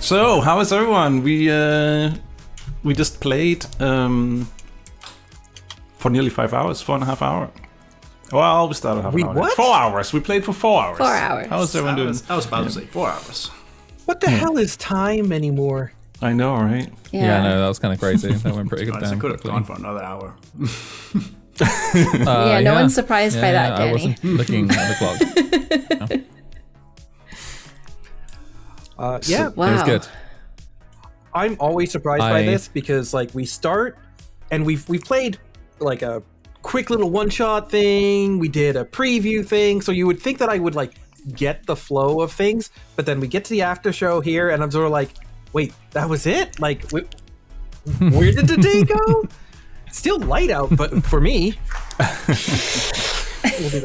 So, how is everyone? We just played for nearly 5 hours, 4.5 hours. Well, we started half an hour. What? 4 hours. We played for 4 hours. 4 hours. How is everyone doing? I was about to say 4 hours. What the hell is time anymore? I know, right? Yeah, no, that was kind of crazy. That went pretty good I down. could have gone for another hour. No one's surprised by that, Danny. I wasn't looking at the clock. Yeah, Wow. It was good. I'm always surprised by this because like we start and we've played like a quick little one-shot thing. We did a preview thing, so you would think that I would like get the flow of things, but then we get to the after show here, and I'm sort of like, wait, that was it? Like, where did the day go? It's still light out, but for me.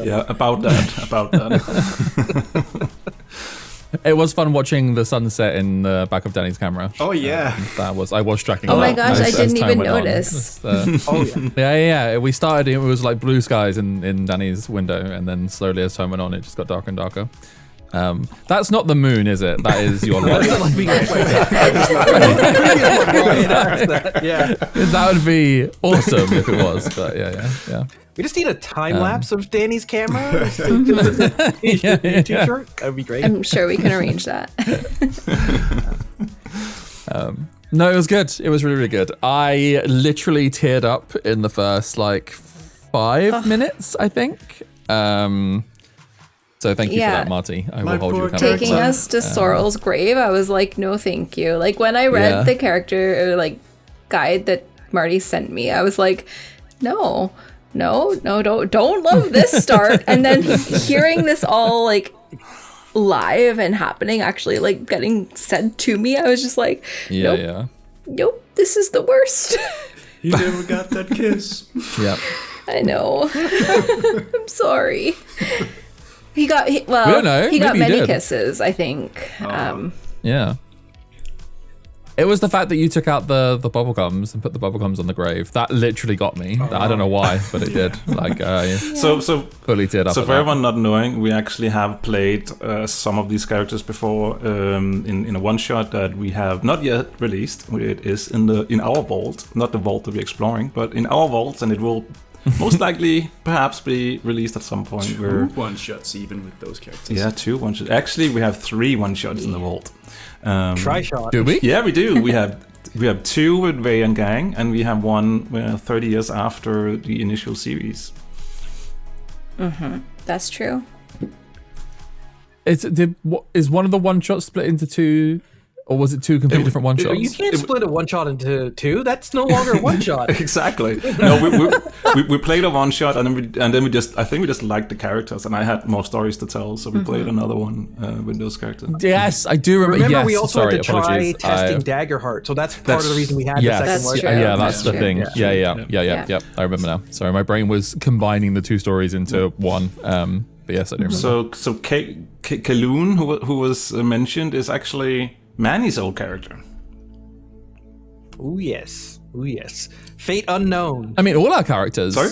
Yeah, about that. It was fun watching the sunset in the back of Danny's camera. Oh yeah, I was tracking. Oh my that gosh, I as didn't time even went on. notice. Oh yeah. Yeah. We started. It was like blue skies in Danny's window, and then slowly as time went on, it just got darker and darker. That's not the moon, is it? That is your light. Yeah. That would be awesome if it was, but yeah. We just need a time lapse of Danny's camera. T-shirt. That would be great. I'm sure we can arrange that. No, it was good. It was really, really good. I literally teared up in the first like 5 minutes, I think. So thank you for that, Marty. I will hold you accountable. Taking us to Sorrel's grave, I was like, no, thank you. Like when I read the character or like guide that Marty sent me, I was like, no, don't love this start. And then hearing this all like live and happening, actually like getting said to me, I was just like, nope, this is the worst. You never got that kiss. Yeah, I know. I'm sorry. He got he don't know. got Maybe he many did. kisses, I think. Yeah. It was the fact that you took out the bubblegums and put the bubblegums on the grave. That literally got me. I don't know why, but it did. Like, So fully teared up. So for everyone not knowing, we actually have played some of these characters before in a one shot that we have not yet released. It is in our vault, not the vault that we're exploring, but in our vault, and it will most likely perhaps be released at some point. Two one-shots even with those characters. Yeah, 2 one-shots. Actually, we have 3 one-shots in the vault. Try-shot. Do we? Yeah, we do. We have 2 with Vey and Gang, and we have 1 30 years after the initial series. That's true. Is one of the one shots split into 2, or was it 2 completely different one shots? You can't split a one-shot into 2. That's no longer a one-shot. Exactly. No, we played a one shot, and then we just liked the characters, and I had more stories to tell, so we played another one with those characters. Yes, I do remember. Remember, yes, we also had to try apologies. testing Daggerheart, so that's part of the reason we had the second That's one. true. Yeah, that's the true. thing. Yeah. Yeah. I remember now. Sorry, my brain was combining the 2 stories into one. But yes, I do remember. So Kaloon, who was mentioned, is actually Manny's old character. Oh yes. Fate unknown. I mean, all our characters. Sorry?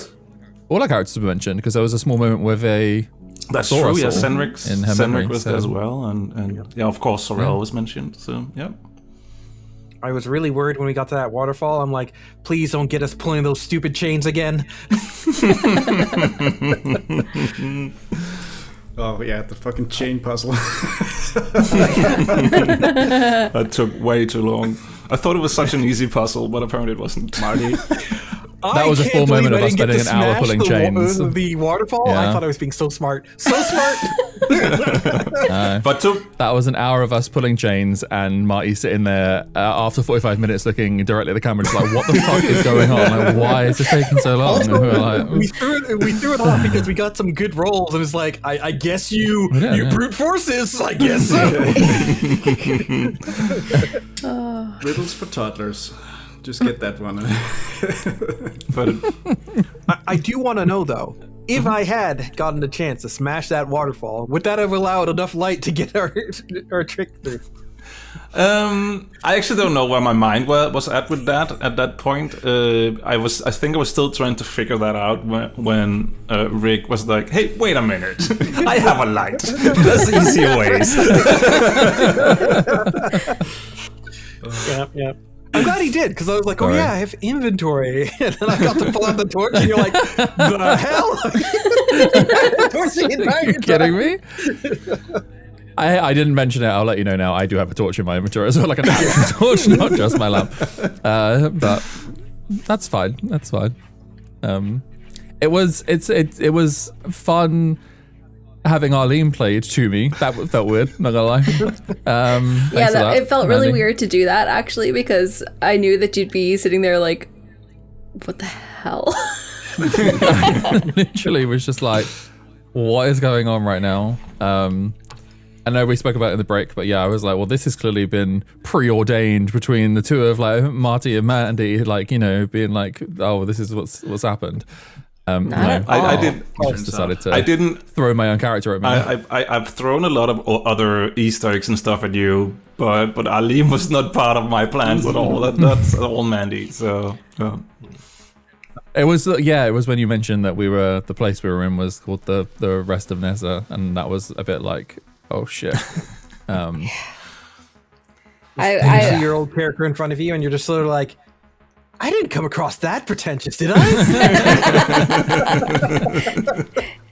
All our characters were mentioned because there was a small moment with a. That's Sora true. Yeah, soul in her memory, Senric was there as well, and yeah, of course Sorrel was mentioned. So yeah. I was really worried when we got to that waterfall. I'm like, please don't get us pulling those stupid chains again. Oh yeah, the fucking chain puzzle. That took way too long. I thought it was such an easy puzzle, but apparently it wasn't. Marty. That was a full moment of us spending an hour pulling chains. The waterfall. Yeah. I thought I was being so smart. So smart. But that was an hour of us pulling chains and Marty sitting there after 45 minutes looking directly at the camera, just like, what the fuck is going on? Like, why is this taking so long? And we were like, we threw it off because we got some good rolls, and it's like, I guess you brute forces. I guess so. Riddles for toddlers. Just get that one. But I do want to know though, if I had gotten the chance to smash that waterfall, would that have allowed enough light to get our trick through? I actually don't know where my mind was at with that at that point. I think I was still trying to figure that out when Rick was like, "Hey, wait a minute! I have a light. There's easier ways." Yeah. I'm glad he did, because I was like, I have inventory. And then I got to pull out the torch, and you're like, the hell? You're kidding me? I didn't mention it. I'll let you know now. I do have a torch in my inventory as well, like an actual torch, not just my lamp. But that's fine. That's fine. It was fun having Arlene played to me. That felt weird, not gonna lie. It felt really weird to do that, actually, because I knew that you'd be sitting there like, what the hell? I literally was just like, what is going on right now? I know we spoke about it in the break, but yeah, I was like, well, this has clearly been preordained between the two of like Marty and Mandy, like, you know, being like, oh, this is what's happened. No, I did. I just decided to. I didn't throw my own character at me. I've thrown a lot of other Easter eggs and stuff at you, but Alim was not part of my plans at all. That's all Mandy. So. It was when you mentioned that the place we were in was called the Rest of Nessa, and that was a bit like, oh shit. You see your old character in front of you, and you're just sort of like, I didn't come across that pretentious, did I?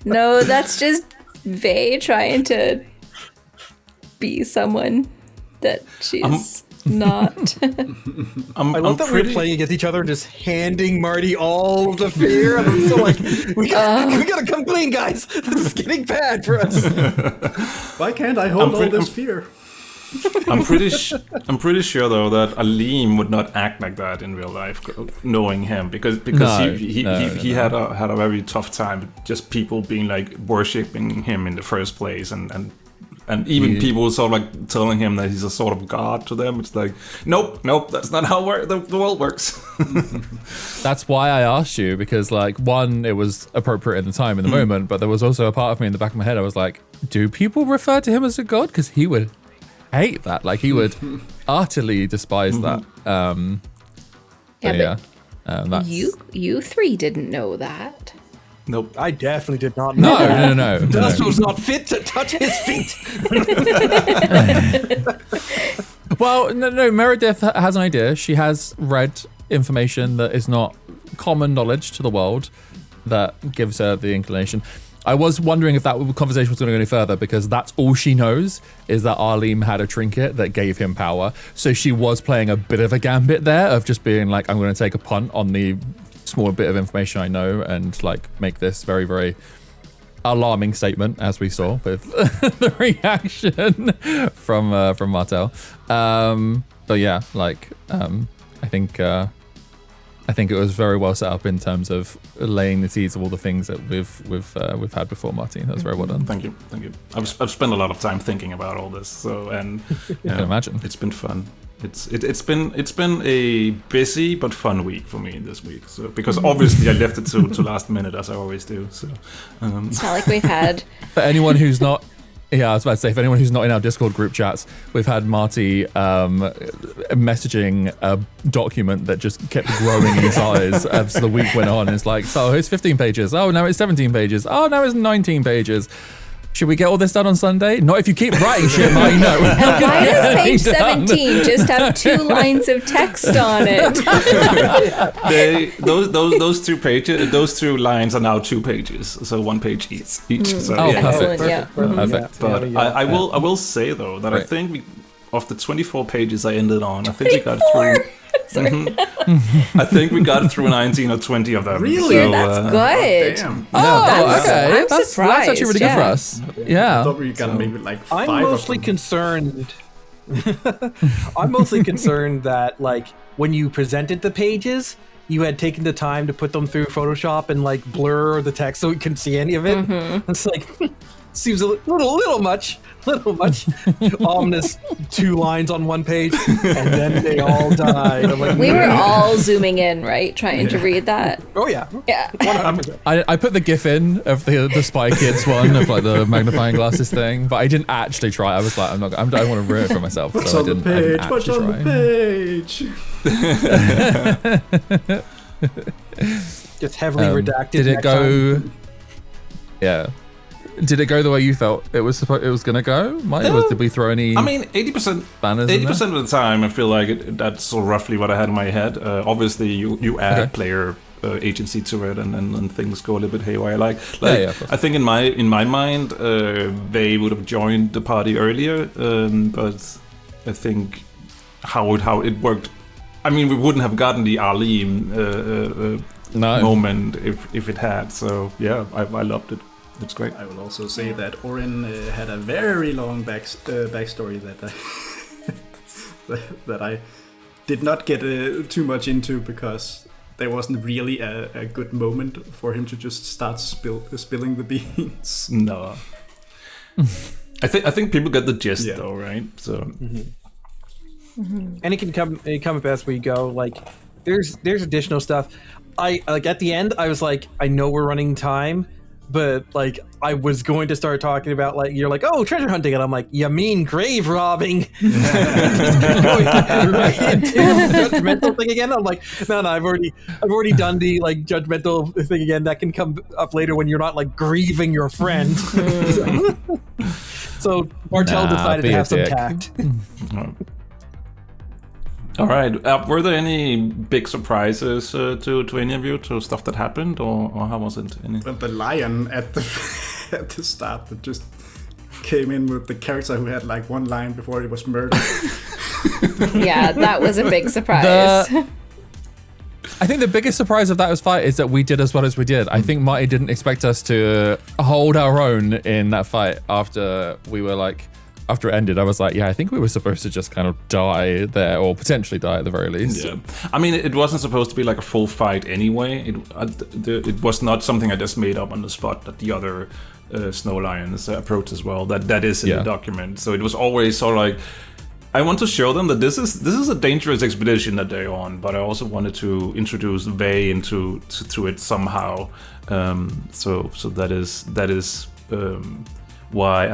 No, that's just Vey trying to be someone that she's not. I love that we're playing against each other, just handing Marty all of the fear. And I'm so like, we gotta come clean, guys. This is getting bad for us. Why can't I hold all this fear? I'm pretty sure though that Alim would not act like that in real life, knowing him, because he had a very tough time, just people being like worshipping him in the first place, and even people sort of like telling him that he's a sort of god to them. It's like, nope, that's not how the world works. That's why I asked you, because like, one, it was appropriate in the time, in the moment, but there was also a part of me in the back of my head, I was like, do people refer to him as a god? Because he would hate that, like he would utterly despise that. That's... You three didn't know that. Nope, I definitely did not know. No. Dust was not fit to touch his feet. Well, no. Meredith has an idea. She has read information that is not common knowledge to the world that gives her the inclination. I was wondering if that conversation was going to go any further, because that's all she knows is that Arlene had a trinket that gave him power. So she was playing a bit of a gambit there of just being like, I'm going to take a punt on the small bit of information I know and like make this very, very alarming statement, as we saw with the reaction from Martel. But yeah, like I think it was very well set up in terms of laying the seeds of all the things that we've had before, Martin. That was very well done. Thank you. I've spent a lot of time thinking about all this, so I can imagine. It's been fun. It's been a busy but fun week for me this week. So because obviously I left it to last minute, as I always do. So it's not like we've had. For anyone who's not. Yeah, I was about to say, for anyone who's not in our Discord group chats, we've had Marty messaging a document that just kept growing in size as the week went on. It's like, so it's 15 pages. Oh, now it's 17 pages. Oh, now it's 19 pages. Should we get all this done on Sunday? Not if you keep writing shit, Marty, no. And why does page 17 just have 2 lines of text on it? Those 2 pages, those 2 lines are now 2 pages, so 1 page each. So, perfect. Yeah. Perfect. But I will say though that I think of the 24 pages I ended on, I think we got through. I think we got through 19 or 20 of them. Really? So, that's good. Damn. Okay. I'm surprised. That's actually really good for us. Yeah. I thought we were gonna maybe like 5 I'm mostly concerned. I'm mostly concerned that like when you presented the pages, you had taken the time to put them through Photoshop and like blur the text so we couldn't see any of it. It's like seems a little much ominous. 2 lines on 1 page and then they all died. I'm like, we were all zooming in, right, trying to read that. Oh yeah. I put the gif in of the Spy Kids one of like the magnifying glasses thing, but I didn't actually try. I was like, I don't want to ruin it for myself. What's so on the page? What's on the page? Just heavily redacted. Did it go? Time. Yeah. Did it go the way you felt it was gonna go? Did we throw any? I mean, 80%. Banners 80% of the time, I feel like that's so roughly what I had in my head. Obviously, you add player agency to it, and things go a little bit haywire. Like I think in my mind, they would have joined the party earlier, but I think how it worked. I mean, we wouldn't have gotten the Arlene moment if it had. So yeah, I loved it. It's great. I will also say that Orin had a very long backstory that I did not get too much into, because there wasn't really a good moment for him to just start spilling the beans. No. I think people get the gist though, right? So. And it can come up as we go. Like, there's additional stuff. I like at the end, I was like, I know we're running time, but like I was going to start talking about, like, you're like, oh, treasure hunting, and I'm like, you mean grave robbing? Going right into the judgmental thing again. I'm like, no, I've already done the like judgmental thing again. That can come up later when you're not like grieving your friend. So Martel decided to have some tact. All right. Were there any big surprises to any of you, to stuff that happened, or how was it? The lion at the start that just came in with the character who had like one line before he was murdered. Yeah, that was a big surprise. I think the biggest surprise of that fight is that we did as well as we did. I think Marty didn't expect us to hold our own in that fight after it ended. I was like, yeah, I think we were supposed to just kind of die there, or potentially die at the very least. Yeah. I mean, it wasn't supposed to be like a full fight anyway. It was not something I just made up on the spot that the other Snow Lions approach as well. That is in the document. So it was always sort of like, I want to show them that this is a dangerous expedition that they're on, but I also wanted to introduce Vey into it somehow. So that is why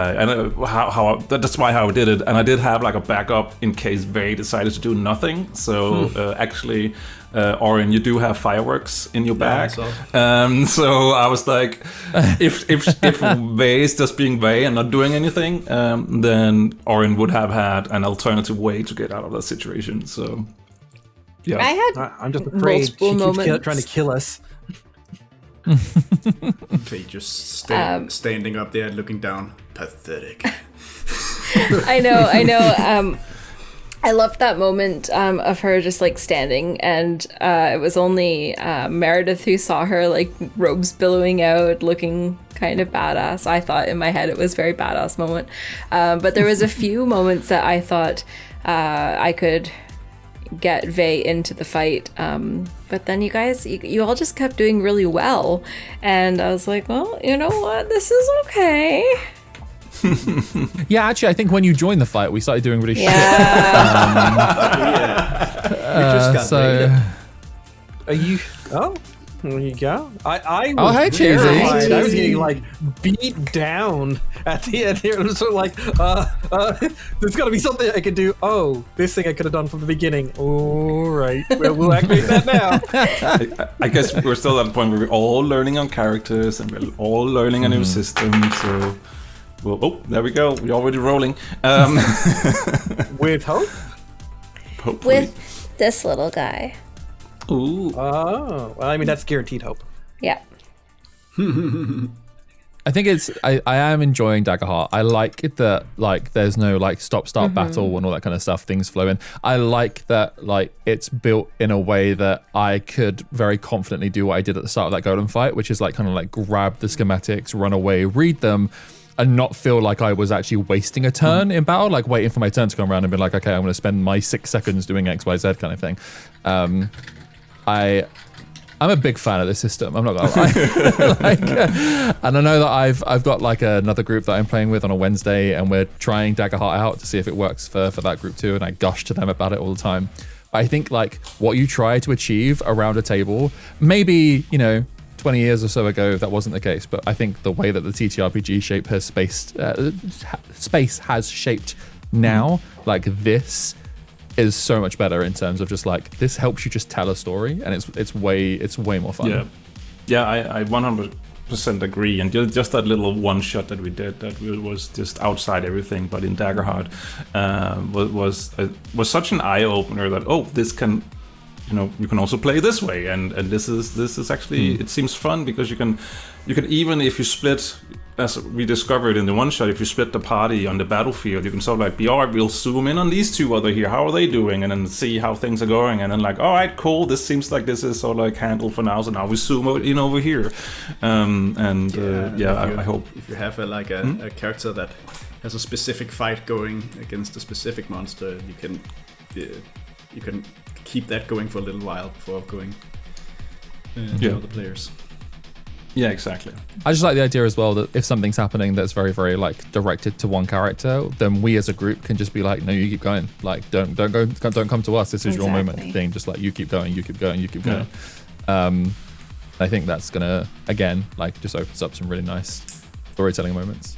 that's why how I did it. And I did have like a backup in case Vey decided to do nothing. So actually, Orin, you do have fireworks in your bag. So I was like, if Vey is just being Vey and not doing anything, then Orin would have had an alternative way to get out of that situation. So yeah, I'm just afraid she keeps trying to kill us. They just standing up there looking down. Pathetic. I know. I loved that moment of her just like standing, and it was only Meredith who saw her like robes billowing out, looking kind of badass. I thought in my head it was a very badass moment, but there was a few moments that I thought I could get Vey into the fight, but then you guys, you all just kept doing really well, and I was like, well, you know what, this is okay. Yeah, actually, I think when you joined the fight, we started doing really shit. We just got Are you? Oh, there you go. I was hey, terrified. Cheesy. I was getting like beat down at the end here. It was sort of like, there's got to be something I can do. Oh, this thing I could have done from the beginning. All right, well, we'll activate that now. I guess we're still at the point where we're all learning on characters and we're all learning a new system. So, well, oh, there we go. We're already rolling. With hope. Hopefully. With this little guy. Ooh. Oh, well, I mean, that's guaranteed hope. Yeah. I think I am enjoying Daggerheart. I like it that like there's no like stop-start battle and all that kind of stuff. Things flow in. I like that like it's built in a way that I could very confidently do what I did at the start of that golem fight, which is like kind of like grab the schematics, run away, read them, and not feel like I was actually wasting a turn in battle, like waiting for my turn to come around and be like, okay, I'm going to spend my 6 seconds doing X, Y, Z kind of thing. I'm a big fan of this system. I'm not gonna lie. And I know that I've got like another group that I'm playing with on a Wednesday, and we're trying Daggerheart out to see if it works for that group too. And I gush to them about it all the time. I think like what you try to achieve around a table, maybe 20 years or so ago that wasn't the case, but I think the way that the TTRPG shape has space has shaped now, like this is so much better in terms of just like this helps you just tell a story, and it's way more fun. I 100% 100% agree. And just that little one shot that we did, that was just outside everything, but in Daggerheart, was such an eye opener that this can, you can also play this way, and this is actually it seems fun because you can even if you split. As we discovered in the one shot, if you split the party on the battlefield, you can sort of like be, all right, we'll zoom in on these two over here. How are they doing? And then see how things are going. And then like, all right, cool. This seems like this is sort of like handled for now. So now we zoom in over here. I hope if you have a character that has a specific fight going against a specific monster, you can keep that going for a little while before going to other players. Yeah, exactly. I just like the idea as well that if something's happening that's very, very like directed to one character, then we as a group can just be like, no, you keep going. Like, don't come to us. This is your moment thing. Just like you keep going. I think that's gonna again like just opens up some really nice storytelling moments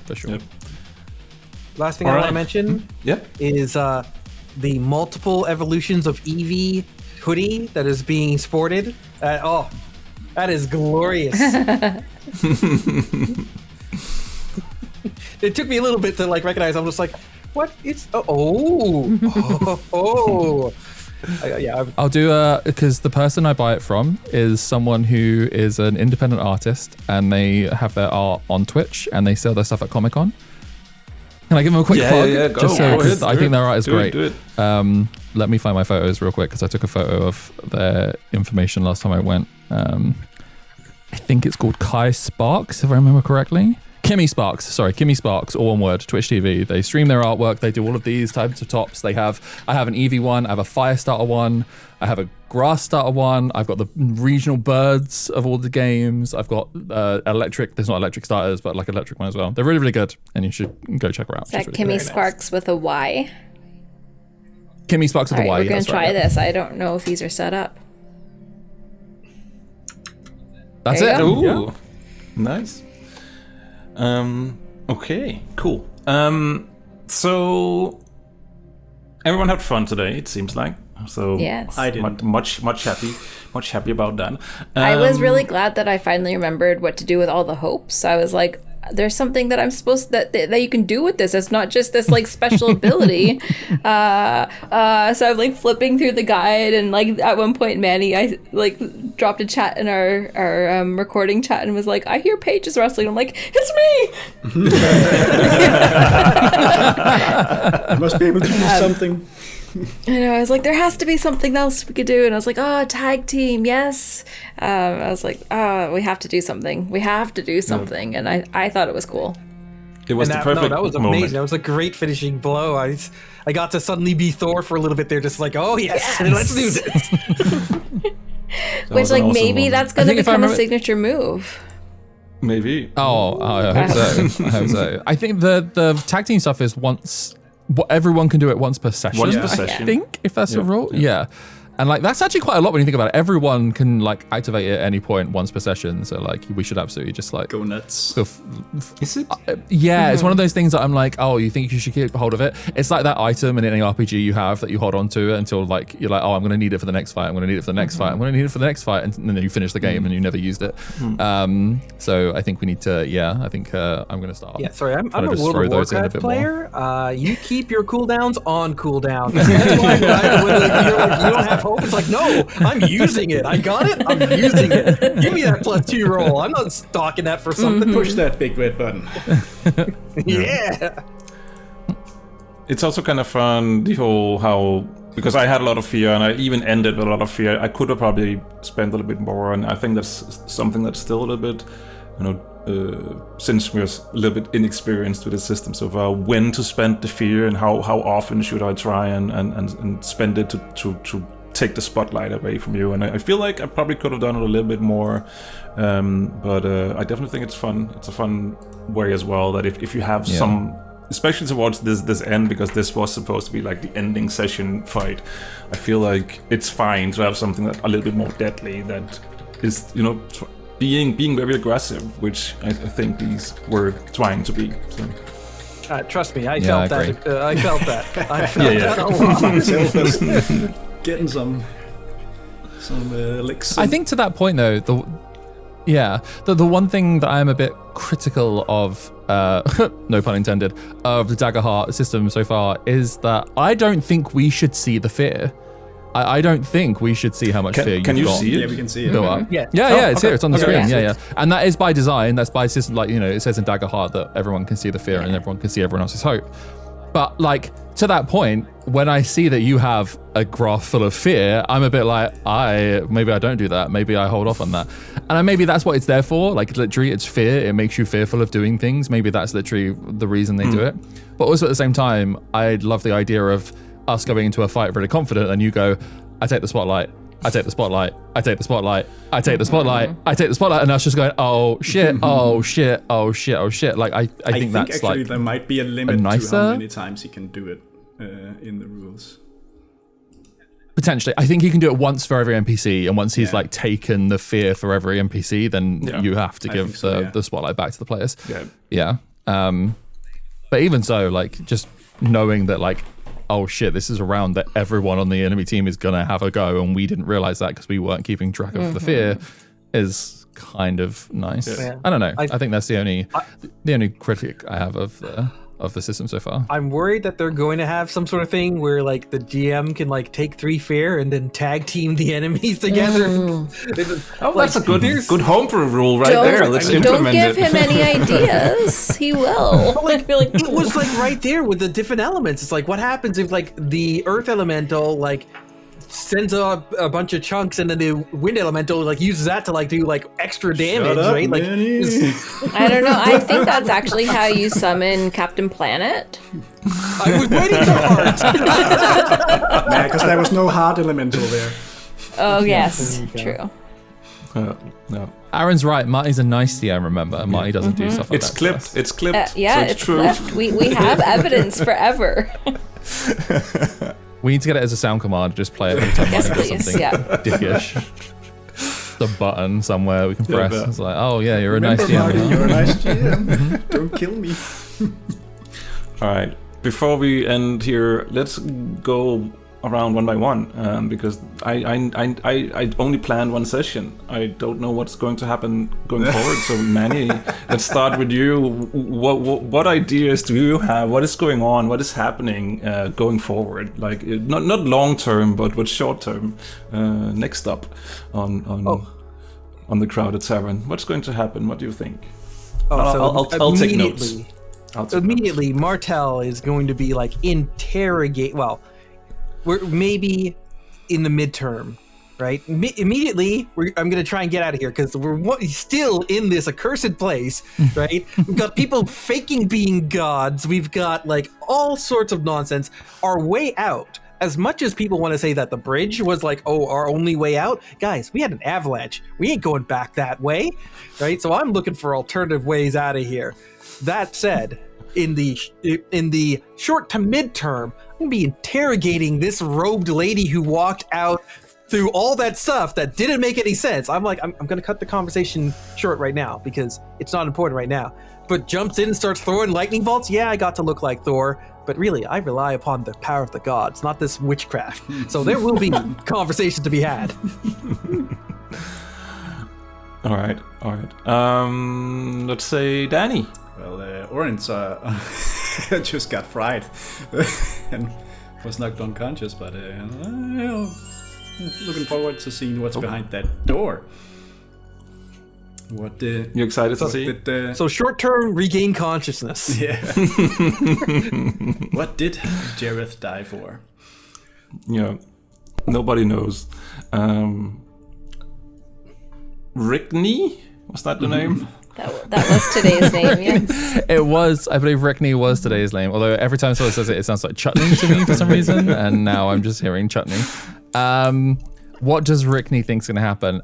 for sure. Yep. Last thing I want to mention is the multiple evolutions of Eevee hoodie that is being sported. That is glorious. It took me a little bit to like recognize. I'm just like, what? It's I'll do because the person I buy it from is someone who is an independent artist, and they have their art on Twitch, and they sell their stuff at Comic-Con. Can I give them a quick plug? Yeah, go. I think their art is great. Do it. Let me find my photos real quick because I took a photo of their information last time I went. I think it's called Kai Sparks, if I remember correctly. Kimmy Sparks, all one word, Twitch TV. They stream their artwork. They do all of these types of tops. I have an Eevee one, I have a Firestarter one, I have a Grass Starter one, I've got the regional birds of all the games, I've got electric, there's not electric starters, but like electric one as well. They're really, really good, and you should go check her out. Is that Kimmy Sparks with a Y? Kimmy Sparks with a Y. We're going to try this. I don't know if these are set up. That's it. Ooh, yeah. Nice. Okay, cool. So everyone had fun today, it seems like. So yes. I did much happy about that. I was really glad that I finally remembered what to do with all the hopes. I was like, there's something that I'm supposed that you can do with this. It's not just this like special ability. So I'm like flipping through the guide, and like at one point, Manny, I like dropped a chat in our recording chat and was like, I hear pages rustling. I'm like, it's me. I must be able to do something. I was like, there has to be something else we could do, and I was like, tag team, yes. I was like, we have to do something. And I thought it was cool. It was the perfect that was amazing. moment. That was a great finishing blow. I got to suddenly be Thor for a little bit there, just like, yes. Let's do this. Which like awesome maybe moment. that's going to become a signature move. Maybe. I hope so. I think the tag team stuff is everyone can do it once per session. I think, if that's a rule. Yeah. And like that's actually quite a lot when you think about it. Everyone can like activate it at any point once per session. So like we should absolutely just like go nuts. Is it? It's one of those things that I'm like, you think you should keep hold of it? It's like that item in any RPG you have that you hold on to until like you're like, I'm going to need it for the next fight. I'm going to need it for the next fight. I'm going to need it for the next fight, and then you finish the game and you never used it. So I think we need to. I think I'm going to start. Yeah, sorry, I'm a World of Warcraft player. You keep your cooldowns on cooldown. That's why you don't have hope. It's like, no, I'm using it. I got it. I'm using it. Give me that +2 roll. I'm not stalking that for something. Push that big red button. Yeah. It's also kind of fun, the whole because I had a lot of fear, and I even ended with a lot of fear. I could have probably spent a little bit more, and I think that's something that's still a little bit, since we're a little bit inexperienced with the system so far, when to spend the fear and how often should I try and spend it to take the spotlight away from you. And I feel like I probably could have done it a little bit more, but I definitely think it's fun. It's a fun way as well, that if you have some, especially towards this end, because this was supposed to be like the ending session fight, I feel like it's fine to have something that a little bit more deadly, that is being very aggressive, which I think these were trying to be. So. Trust me, I felt that. I felt that. I felt that a lot. Getting some licks. I think to that point though, Yeah, the one thing that I'm a bit critical of, no pun intended, of the Daggerheart system so far is that I don't think we should see the fear. I don't think we should see how much fear you've got. Can you see it? Yeah, we can see it. Go up. Yeah. It's here. It's on the screen. Yeah. Yeah. And that is by design. That's by system. Like, you know, it says in Daggerheart that everyone can see the fear and everyone can see everyone else's hope. But like, to that point, when I see that you have a graph full of fear, I'm a bit like, maybe I don't do that. Maybe I hold off on that. And maybe that's what it's there for. Like, literally, it's fear. It makes you fearful of doing things. Maybe that's literally the reason they do it. But also at the same time, I love the idea of us going into a fight really confident and you go, I take the spotlight, I take the spotlight, I take the spotlight, I take the spotlight, I take the spotlight, and us just going, oh shit, oh shit, oh shit, oh shit. Like I think that's actually like there might be a limit to how many times he can do it in the rules. potentially. I think he can do it once for every NPC, and once he's like taken the fear for every NPC, then you have to give the spotlight back to the players. Yeah. But even so, like just knowing that like, oh shit, this is a round that everyone on the enemy team is gonna have a go, and we didn't realize that because we weren't keeping track of the fear, is kind of nice. I don't know. I think that's the only critic I have of the system so far. I'm worried that they're going to have some sort of thing where like the GM can like take 3 fear and then tag team the enemies together. That's a good homebrew rule there. Let's implement it. Don't give him any ideas. He will. It was like right there with the different elements. It's like, what happens if like the earth elemental like sends up a bunch of chunks and then the wind elemental like uses that to like do like extra damage, right? Like I don't know. I think that's actually how you summon Captain Planet. I was waiting for heart. Nah, because there was no hard elemental there. Oh yes, true. No. Aaron's right. Marty's a nice DM, remember? Marty doesn't do stuff like It's that. clipped. It's clipped. Yeah, so it's true. clipped. We have evidence forever. We need to get it as a sound command. Just play it every time Yes, Marty does please. something Yeah. dickish. The button somewhere we can press. but- It's like, oh yeah, you're a Remember, nice DM. Marty, huh? you're a nice GM. Don't kill me. All right. Before we end here, let's go around one by one because I only planned one session. I don't know what's going to happen going forward. So Manny, let's start with you. What ideas do you have? What is going on? What is happening going forward? Like not long term, but short term. Next up on the Crowded Tavern. What's going to happen? What do you think? I'll take notes. Immediately, Martel is going to be like interrogate. Well, we're maybe in the midterm, right? Immediately, I'm going to try and get out of here because we're still in this accursed place, right? We've got people faking being gods. We've got like all sorts of nonsense. Our way out, as much as people want to say that the bridge was like, oh, our only way out, guys, we had an avalanche. We ain't going back that way, right? So I'm looking for alternative ways out of here. That said, in the short to midterm, I'm gonna be interrogating this robed lady who walked out through all that stuff that didn't make any sense. I'm gonna cut the conversation short right now because it's not important right now. But jumps in and starts throwing lightning bolts. Yeah, I got to look like Thor, but really, I rely upon the power of the gods, not this witchcraft. So there will be conversation to be had. All right. Let's say Danny. Well, Orange just got fried and was knocked unconscious, but looking forward to seeing what's behind that door. What you excited to see? So short term, regain consciousness. Yeah. What did Jareth die for? Yeah, nobody knows. Rickney? Was that the name? That was today's name, yes. It was, I believe Rickney was today's name, although every time someone says it, it sounds like chutney to me for some reason, and now I'm just hearing chutney. What does Rickney think's gonna happen?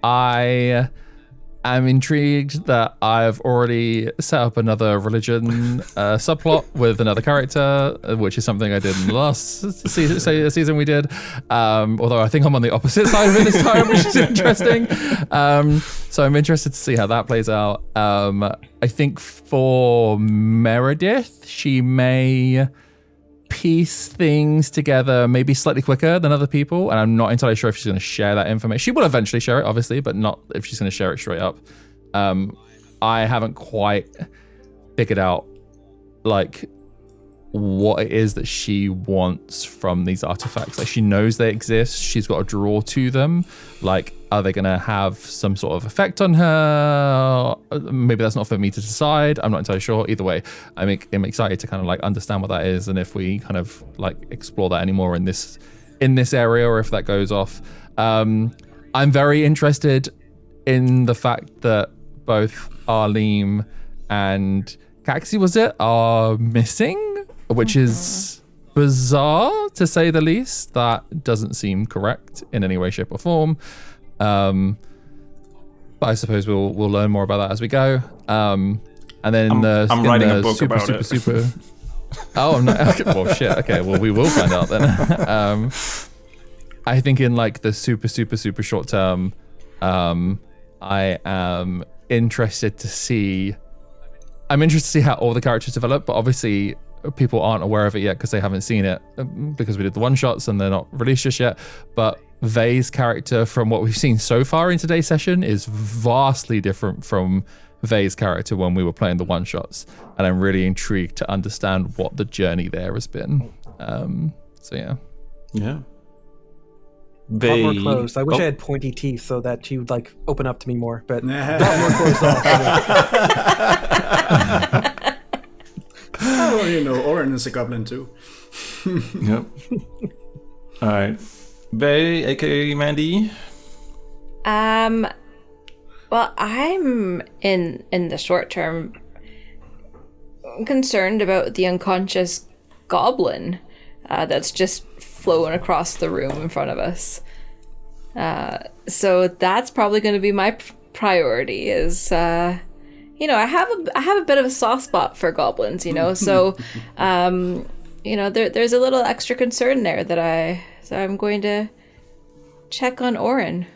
I am intrigued that I've already set up another religion subplot with another character, which is something I did in the last season we did. Although I think I'm on the opposite side of it this time, which is interesting. So I'm interested to see how that plays out. I think for Meredith, she may piece things together maybe slightly quicker than other people, and I'm not entirely sure if she's going to share that information. She will eventually share it, obviously, but not if she's going to share it straight up. I haven't quite figured out like what it is that she wants from these artifacts. Like, she knows they exist, she's got a draw to them. Like, are they gonna have some sort of effect on her? Maybe that's not for me to decide. I'm not entirely sure. Either way, I'm excited to kind of like understand what that is, and if we kind of like explore that anymore in this area, or if that goes off. I'm very interested in the fact that both Arlene and Caxi, was it, are missing, which is bizarre to say the least. That doesn't seem correct in any way, shape, or form. But I suppose we'll learn more about that as we go. And then I'm writing a book about it. Super. Oh no! Okay, well, shit. Okay, well, we will find out then. I think in like the super short term, I am interested to see. I'm interested to see how all the characters develop, but obviously people aren't aware of it yet because they haven't seen it, because we did the one-shots and they're not released just yet. But Vei's character, from what we've seen so far in today's session, is vastly different from Vei's character when we were playing the one-shots, and I'm really intrigued to understand what the journey there has been. So yeah. A lot more closed. I wish I had pointy teeth so that she would like open up to me more, but a lot more closed off. Oh, you know, Oren is a goblin too. Yep. All right. Vei, aka Mandy. Well, I'm in the short term concerned about the unconscious goblin that's just flowing across the room in front of us. So that's probably going to be my priority. Is you know, I have a bit of a soft spot for goblins, you know. So you know, there's a little extra concern there that I'm going to check on Oren.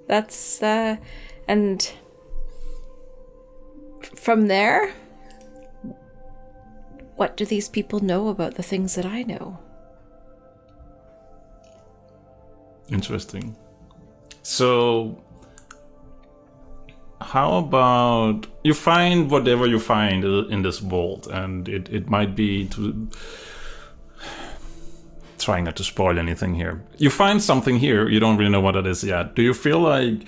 That's and from there, what do these people know about the things that I know? Interesting. So, how about you find whatever you find in this vault, and it might be to trying not to spoil anything here. You find something here, you don't really know what it is yet. Do you feel like,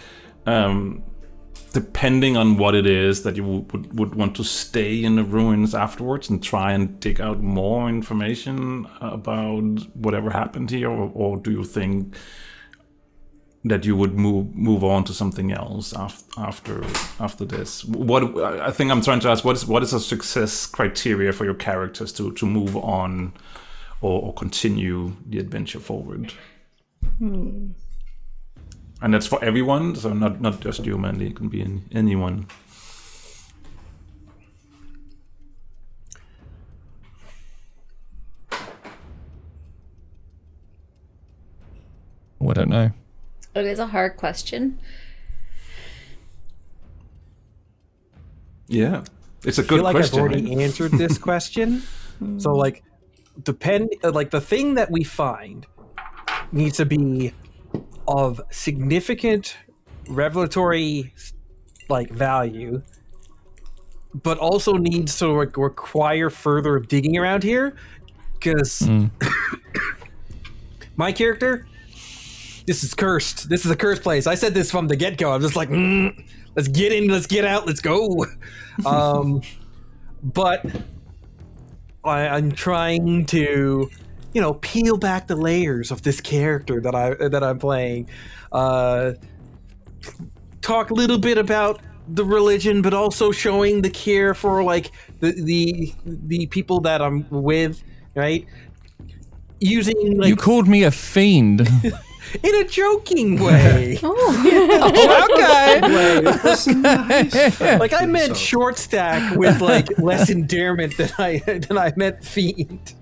depending on what it is, that you would want to stay in the ruins afterwards and try and dig out more information about whatever happened here, or do you think that you would move on to something else after this? What I think I'm trying to ask, what is a success criteria for your characters to move on or continue the adventure forward? And that's for everyone, so not just you, Mandy. It can be anyone. Oh, I don't know. It is a hard question. Yeah, it's a good question. I feel like I've already answered this question. So, like, the thing that we find needs to be of significant revelatory, like, value, but also needs to require further digging around here, because my character. This is cursed. This is a cursed place. I said this from the get-go. I'm just like, let's get in, let's get out, let's go. But I'm trying to, you know, peel back the layers of this character that I'm playing. Talk a little bit about the religion, but also showing the care for like the people that I'm with, right? Using like, you called me a fiend. In a joking way. Okay. Like I meant short stack with like less endearment than I meant fiend.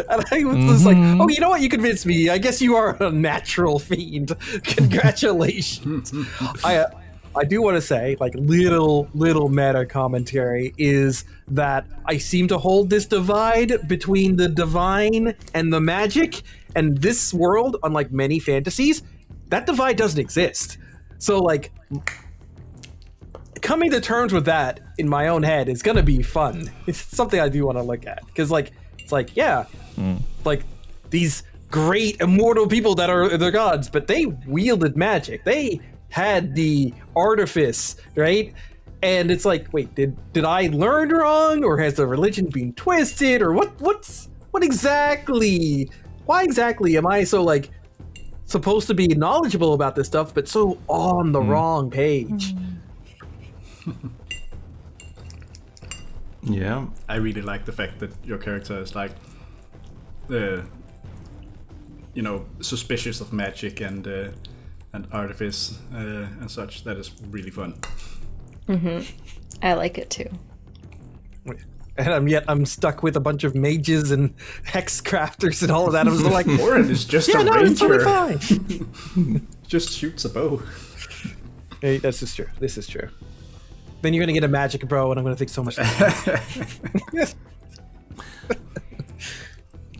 And I was just like, oh, you know what? You convinced me. I guess you are a natural fiend. Congratulations. I do want to say, like, little meta commentary is that I seem to hold this divide between the divine and the magic, and this world, unlike many fantasies, that divide doesn't exist. So, like, coming to terms with that in my own head is gonna be fun. It's something I do want to look at, because, like, it's like, yeah, like, these great immortal people that are the gods, but they wielded magic. They had the artifice, right? And it's like, wait, did I learn wrong, or has the religion been twisted, or what exactly? Why exactly am I so, like, supposed to be knowledgeable about this stuff, but so on the wrong page? Yeah, I really like the fact that your character is like, suspicious of magic and artifice and such. That is really fun. I like it too. And I'm stuck with a bunch of mages and hex crafters and all of that. I was like, Oren is just a no, ranger. it's totally fine. Just shoots a bow. Hey, this is true. This is true. Then you're gonna get a magic bro, and I'm gonna think so much.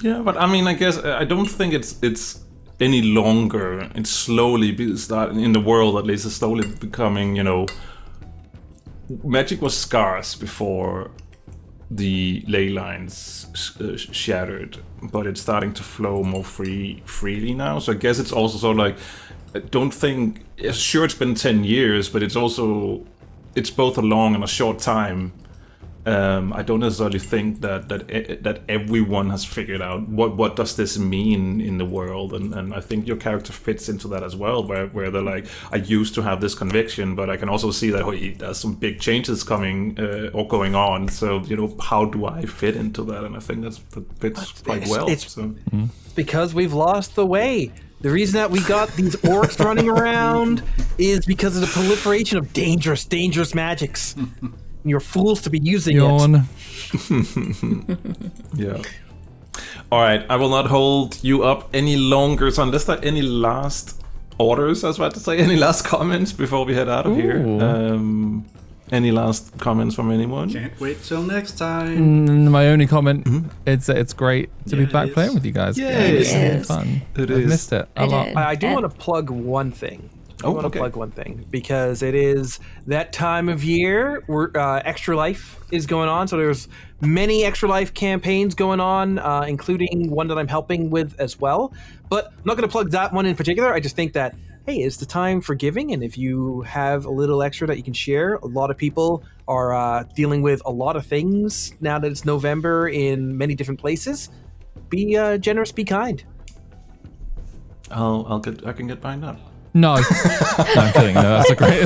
yeah, but I mean, I guess I don't think it's any longer. It's slowly starting in the world, at least. It's slowly becoming, magic was scarce before the ley lines shattered, but it's starting to flow more freely now. So I guess it's also sort of like, I don't think, sure, it's been 10 years, but it's both a long and a short time. I don't necessarily think that everyone has figured out what does this mean in the world, and I think your character fits into that as well, where they're like, I used to have this conviction, but I can also see that there's some big changes coming or going on. So how do I fit into that? And I think that fits quite well. It's because we've lost the way. The reason that we got these orcs running around is because of the proliferation of dangerous magics. And you're fools to be using it. Yeah. All right, I will not hold you up any longer. So unless there are any last orders, I was about to say, any last comments before we head out of here? Any last comments from anyone? Can't wait till next time. My only comment, it's great to be back playing with you guys. Yeah, it's been fun. I've missed it a lot. I do want to plug one thing. Plug one thing, because it is that time of year where Extra Life is going on. So there's many Extra Life campaigns going on, including one that I'm helping with as well. But I'm not going to plug that one in particular. I just think that, hey, it's the time for giving, and if you have a little extra that you can share, a lot of people are dealing with a lot of things now that it's November in many different places. Be generous, be kind. I can get behind that. No. No, I'm kidding. No, it's a great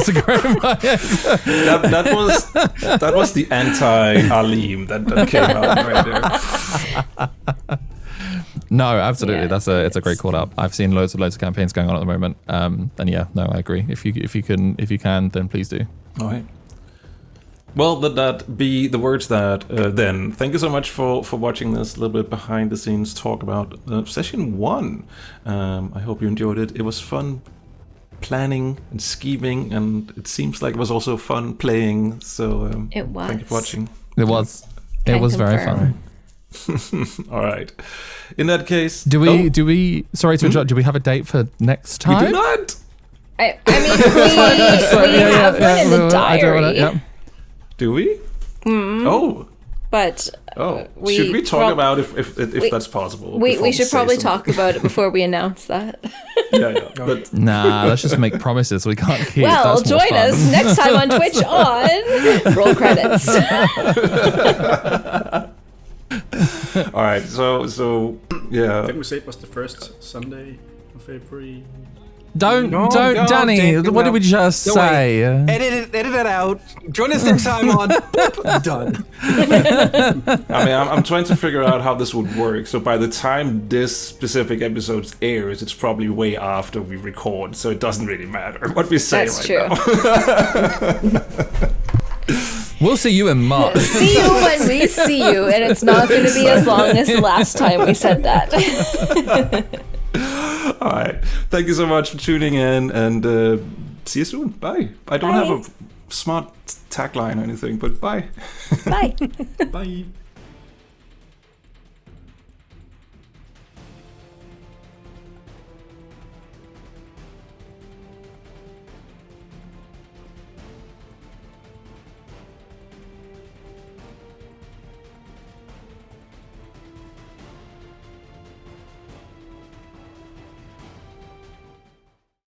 that was the anti-Alim that came out right there. No, absolutely. Yeah. It's a great call out. I've seen loads of campaigns going on at the moment. And yeah, no, I agree. If you can, then please do. All right. Well, that be the words that then. Thank you so much for watching this little bit behind the scenes talk about session 1. I hope you enjoyed it. It was fun planning and scheming, and it seems like it was also fun playing. So it was. Thank you for watching. It was. It was very fun. All right. In that case, do we? Sorry to interrupt. Do we have a date for next time? We do not. I mean, we have one in the diary. Do we? Oh. But should we talk about if that's possible? We should probably talk about it before we announce that. Yeah. But nah, let's just make promises we can't keep. Well, join us next time on Twitch on Roll Credits. All right, so yeah. Didn't we say it was the first Sunday of February? Don't, Danny. What did we just say? Edit it out. Join us next time on Done. I mean, I'm trying to figure out how this would work. So by the time this specific episode airs, it's probably way after we record, so it doesn't really matter what we say now. We'll see you in March. See you when we see you, and it's not going to be as long as the last time we said that. All right. Thank you so much for tuning in, and see you soon. Bye. I don't have a smart tagline or anything, but bye. Bye. Bye.